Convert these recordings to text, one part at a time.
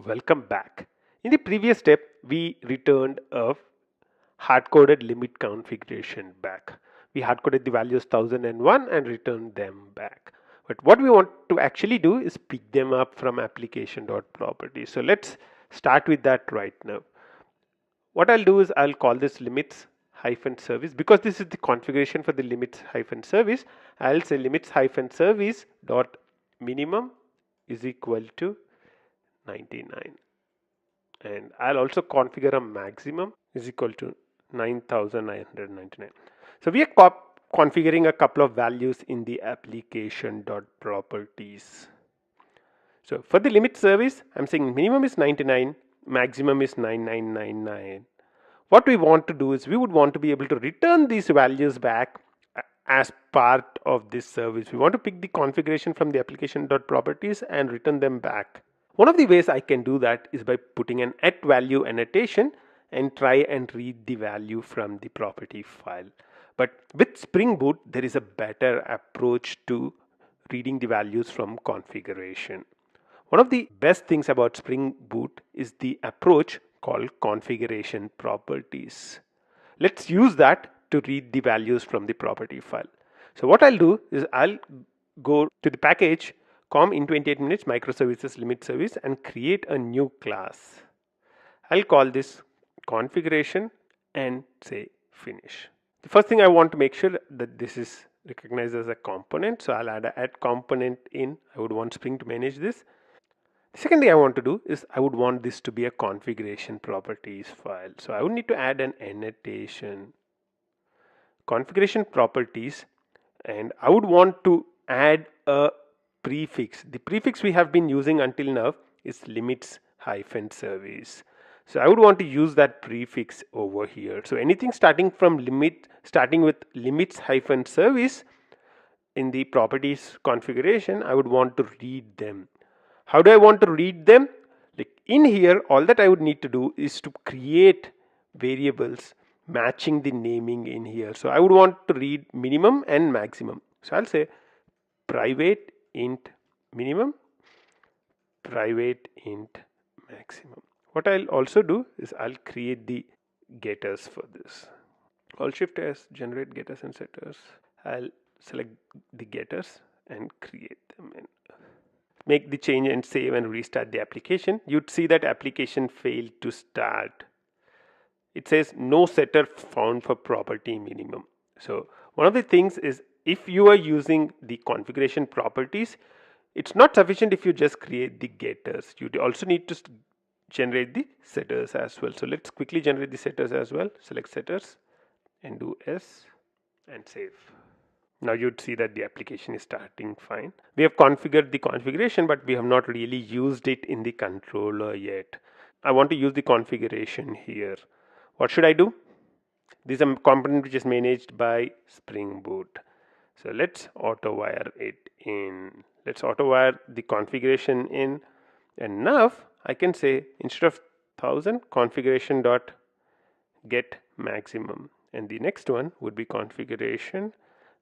Welcome back. In the previous step, we returned a hard-coded limit configuration back. We hard-coded the values 1001 and returned them back. But what we want to actually do is pick them up from application.properties. So let's start with that right now. What I'll do is I'll call this limits hyphen service because this is the configuration for the limits hyphen service. I'll say limits hyphen service dot minimum is equal to 99, and I'll also configure a maximum is equal to 9999. So we are configuring a couple of values in the application.properties. So for the limit service, I'm saying minimum is 99, maximum is 9999. What we want to do is we would want to be able to return these values back as part of this service. We want to pick the configuration from the application.properties and return them back. One of the ways I can do that is by putting an @value annotation and try and read the value from the property file. But with Spring Boot, there is a better approach to reading the values from configuration. One of the best things about Spring Boot is the approach called configuration properties. Let's use that to read the values from the property file. So what I'll do is I'll go to the package com in 28 minutes microservices limit service and create a new class. I'll call this configuration and say finish. The first thing I want to make sure that this is recognized as a component, so I'll add a add component in. I would want Spring to manage this. The second thing I want to do is I would want this to be a configuration properties file. So I would need to add an annotation configuration properties, and I would want to add a prefix. The prefix we have been using until now is limits hyphen service. So I would want to use that prefix over here. So anything starting with limits hyphen service in the properties configuration, I would want to read them. How do I want to read them? Like in here, all that I would need to do is to create variables matching the naming in here. So I would want to read minimum and maximum. So I'll say private int minimum, private int maximum. What I'll also do is I'll create the getters for this. Alt Shift S, generate getters and setters. I'll select the getters and create them and make the change and save and restart the application. You'd see that application failed to start. It says no setter found for property minimum. So one of the things is if you are using the configuration properties, it's not sufficient if you just create the getters. You also need to generate the setters as well. So let's quickly generate the setters as well. Select setters and do S and save. Now you'd see that the application is starting fine. We have configured the configuration, but we have not really used it in the controller yet. I want to use the configuration here. What should I do? This is a component which is managed by Spring Boot. So let's auto-wire it in. Let's auto-wire the configuration in. And now I can say instead of 1000 configuration dot get maximum. And the next one would be configuration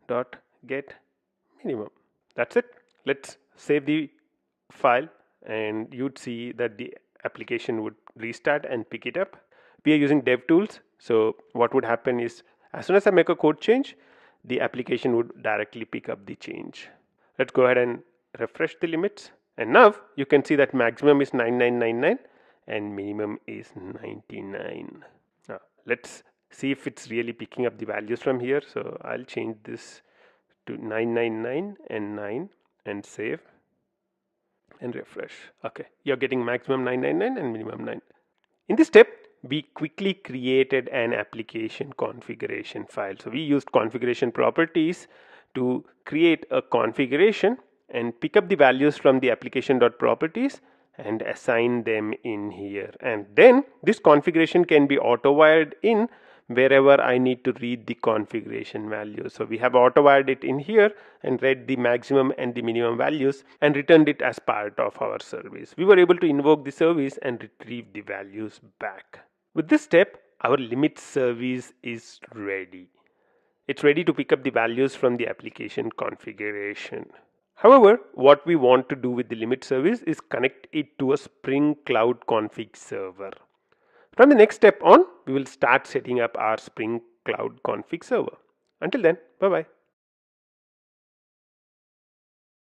dot get minimum. That's it. Let's save the file and you'd see that the application would restart and pick it up. We are using DevTools, so what would happen is as soon as I make a code change, the application would directly pick up the change. Let's go ahead and refresh the limits, and now you can see that maximum is 9999 and minimum is 99. Now let's see if it's really picking up the values from here. So I'll change this to 999 and 9 and save and refresh. Okay, you're getting maximum 999 and minimum 9. In this step, we quickly created an application configuration file. So we used configuration properties to create a configuration and pick up the values from the application.properties and assign them in here. And then this configuration can be auto-wired in wherever I need to read the configuration values. So we have auto-wired it in here and read the maximum and the minimum values and returned it as part of our service. We were able to invoke the service and retrieve the values back. With this step, our limit service is ready. It's ready to pick up the values from the application configuration. However, what we want to do with the limit service is connect it to a Spring Cloud config server. From the next step on, we will start setting up our Spring Cloud config server. Until then, bye bye.